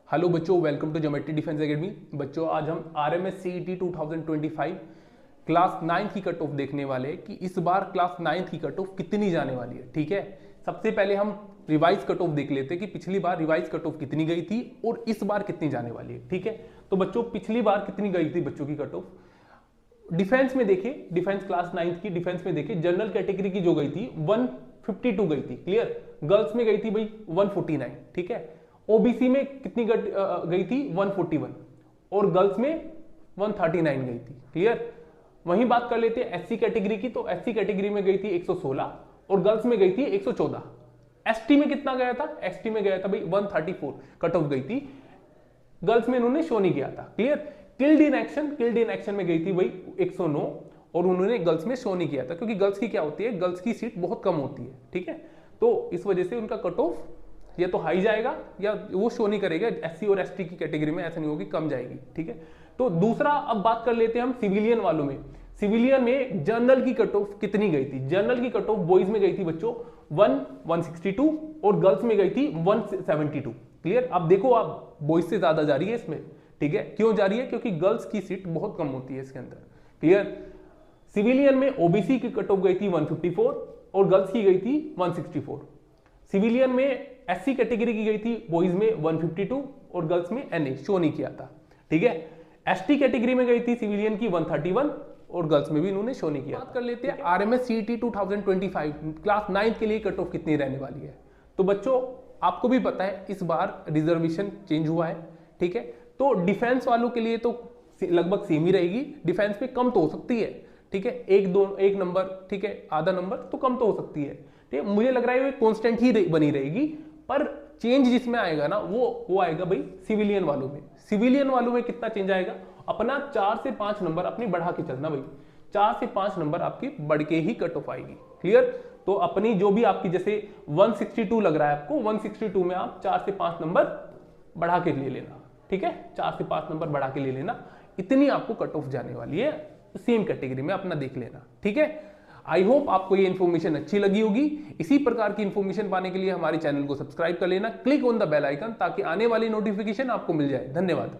Hello बच्चों, welcome to geometry defence academy. बच्चों आज हम आरएमएस सीईटी 2025 क्लास 9 की कट ऑफ देखने वाले हैं कि इस बार क्लास 9 की कट ऑफ कितनी जाने वाली है। ठीक है, सबसे पहले हम रिवाइज कट ऑफ देख लेते हैं कि पिछली बार रिवाइज कट ऑफ कितनी गई थी और इस बार कितनी जाने वाली है। ठीक है, तो बच्चों पिछली बार कितनी गई थी बच्चों की कट ऑफ? डिफेंस में देखे, डिफेंस क्लास 9 की डिफेंस में देखे, जनरल कैटेगरी की जो गई थी 152 गई थी। क्लियर? गर्ल्स में गई थी भाई 149। ठीक है, ओबीसी में कितनी गई थी 141 और गर्ल्स में 139 गई थी। क्लियर? वहीं बात कर लेते हैं एससी कैटेगरी की, तो एससी कैटेगरी में गई थी 116 और गर्ल्स में गई थी 114। एसटी में कितना गया था? एसटी में गया था भाई 134 कट ऑफ गई थी, गर्ल्स में इन्होंने शो नहीं किया था। क्लियर? किल्ड इन एक्शन में गई थी भाई 109 और उन्होंने गर्ल्स में शो नहीं किया था, क्योंकि गर्ल्स की क्या होती है, गर्ल्स की सीट बहुत कम होती है। ठीक है, तो इस वजह से उनका कट ऑफ या तो हाई जाएगा या वो शो नहीं करेगा। एससी और एसटी की कैटेगरी में ऐसा नहीं होगी, कम जाएगी। ठीक है, तो दूसरा अब बात कर लेते हैं हम सिविलियन वालों में। सिविलियन में जनरल की कट ऑफ कितनी गई थी? जनरल की कट ऑफ बॉयज में गई थी बच्चों 162 और गर्ल्स में गई थी 172। क्लियर? अब देखो, आप बॉयज से ज्यादा जा रही है इसमें। ठीक है, क्यों जा रही है? क्योंकि गर्ल्स की सीट बहुत कम होती है इसके अंदर। क्लियर? सिविलियन में ओबीसी की कट ऑफ गई थी 154 और गर्ल्स की गई थी 164। सिविलियन में एससी कैटेगरी की गई थी बॉयज में 152 और गर्ल्स में एनए शो नहीं किया था। ठीक है, एसटी कैटेगरी में गई थी सिविलियन की 131 और गर्ल्स में भी इन्होंने शो नहीं किया। बात कर लेते हैं आरएमएस सीईटी 2025 क्लास 9 के लिए कट ऑफ कितनी रहने वाली है। तो बच्चों आपको भी पता है इस बार रिजर्वेशन चेंज हुआ है। ठीक है, तो डिफेंस वालों के लिए तो लगभग सेम ही रहेगी, डिफेंस में कम तो हो सकती है। ठीक है, एक नंबर, ठीक है, आधा नंबर तो कम तो हो सकती है। ठीक है, मुझे लग रहा है वो कांस्टेंट ही बनी रहेगी, पर चेंज जिसमें आएगा ना वो आएगा भाई सिविलियन वालों में। सिविलियन वालों में कितना चेंज आएगा? अपना 4 से 5 नंबर अपनी बढ़ा के चलना भाई, 4 से 5 नंबर आपकी बढ़ के ही कट ऑफ आएगी। क्लियर? तो अपनी जो भी आपकी जैसे 162 लग रहा है आपको, 162 में आप 4 से 5 नंबर बढ़ा के ले लेना। ठीक है, 4 से 5 नंबर बढ़ा के ले लेना, इतनी आपको कट ऑफ जाने वाली है सेम कैटेगरी में, अपना देख लेना। ठीक है, आई होप आपको ये इन्फॉर्मेशन अच्छी लगी होगी। इसी प्रकार की इन्फॉर्मेशन पाने के लिए हमारे चैनल को सब्सक्राइब कर लेना, click on the bell icon, ताकि आने वाली नोटिफिकेशन आपको मिल जाए। धन्यवाद।